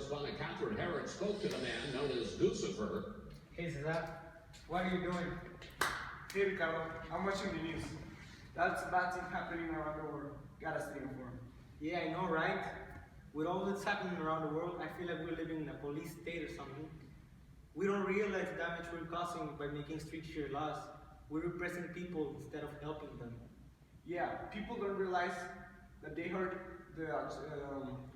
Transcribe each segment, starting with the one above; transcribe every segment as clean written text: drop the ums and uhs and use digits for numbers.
correspondent Catherine Herrick spoke to the man known as Lucifer. Hey Cesar, what are you doing? Hey Ricardo, I'm watching the news. That's a bad thing happening around the world. Gotta stay informed. Yeah, I know, right? With all that's happening around the world, I feel like we're living in a police state or something. We don't realize the damage we're causing by making stricter laws. We're repressing people instead of helping them. Yeah, people don't realize that they hurt the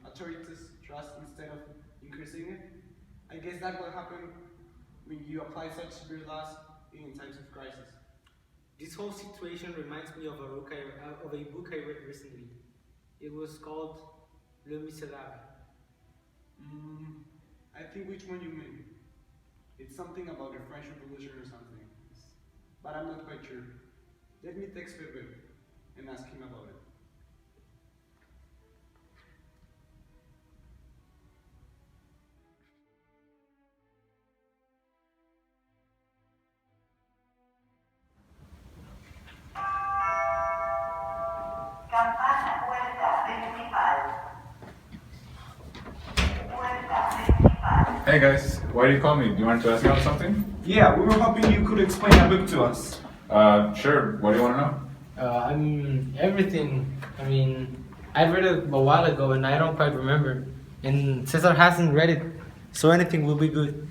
authorities' trust instead of increasing it. I guess that will happen when you apply such severe laws in times of crisis. This whole situation reminds me of a book I read recently. It was called Les Miserables. I think which one you mean. It's something about the French Revolution or something. But I'm not quite sure. Let me text Pepe and ask him about it. Campana puerta principal. Puerta principal. Hey guys, why did you call me? Do you want to ask me about something? Yeah, we were hoping you could explain a book to us. Sure. What do you want to know? Everything. I read it a while ago and I don't quite remember. And Cesar hasn't read it, so anything will be good.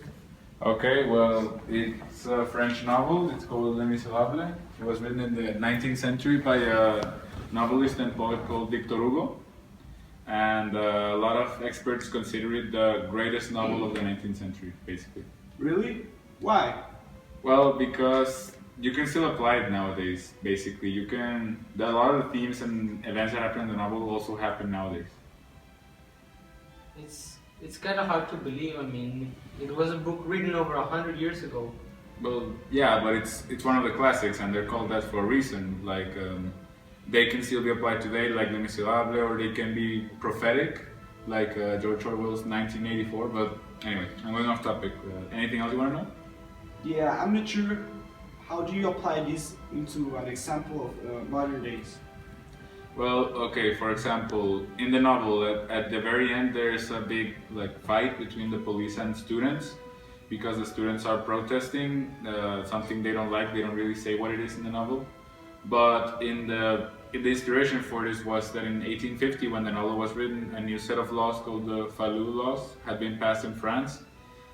Okay, well, it's a French novel. It's called Les Miserables. It was written in the 19th century by a novelist and poet called Victor Hugo. And a lot of experts consider it the greatest novel of the 19th century, basically. Really? Why? Well, because you can still apply it nowadays, basically. A lot of the themes and events that happen in the novel also happen nowadays. It's kind of hard to believe. It was a book written over 100 years ago. Well, yeah, but it's one of the classics, and they're called that for a reason. They can still be applied today, like Les Miserables, or they can be prophetic, like George Orwell's 1984. But anyway, I'm going off topic. Anything else you want to know? Yeah, I'm not sure. How do you apply this into an example of modern days? Well, okay, for example, in the novel, at the very end, there's a big fight between the police and students because the students are protesting something they don't like. They don't really say what it is in the novel. But the inspiration for this was that in 1850, when the novel was written, a new set of laws called the Falloux laws had been passed in France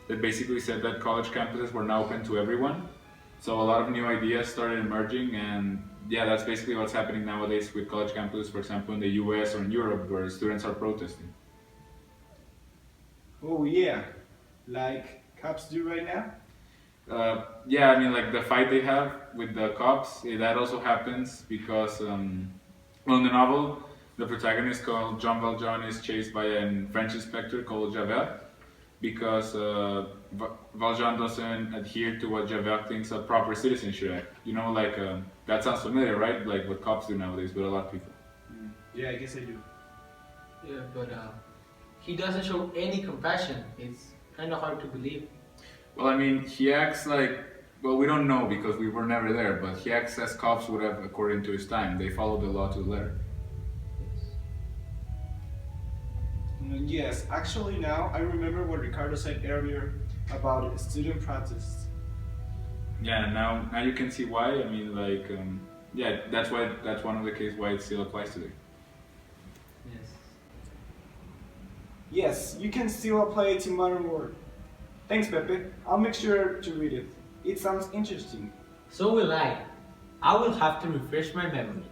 that basically said that college campuses were now open to everyone. So a lot of new ideas started emerging, and yeah, that's basically what's happening nowadays with college campuses, for example, in the US or in Europe, where students are protesting. Oh yeah, like cops do right now? Yeah, the fight they have with the cops, that also happens because, in the novel, the protagonist called Jean Valjean is chased by a French inspector called Javert because Valjean doesn't adhere to what Javert thinks a proper citizen should act. That sounds familiar, right? Like what cops do nowadays with a lot of people. Yeah, I guess I do. Yeah, but he doesn't show any compassion. It's kind of hard to believe. Well, he acts we don't know because we were never there, but he acts as cops would have according to his time. They follow the law to the letter. Yes, actually now I remember what Ricardo said earlier about student protests. Yeah, now you can see why. That's one of the cases why it still applies today. Yes. Yes, you can still apply it in modern world. Thanks, Pepe. I'll make sure to read it. It sounds interesting. So will I. I will have to refresh my memory.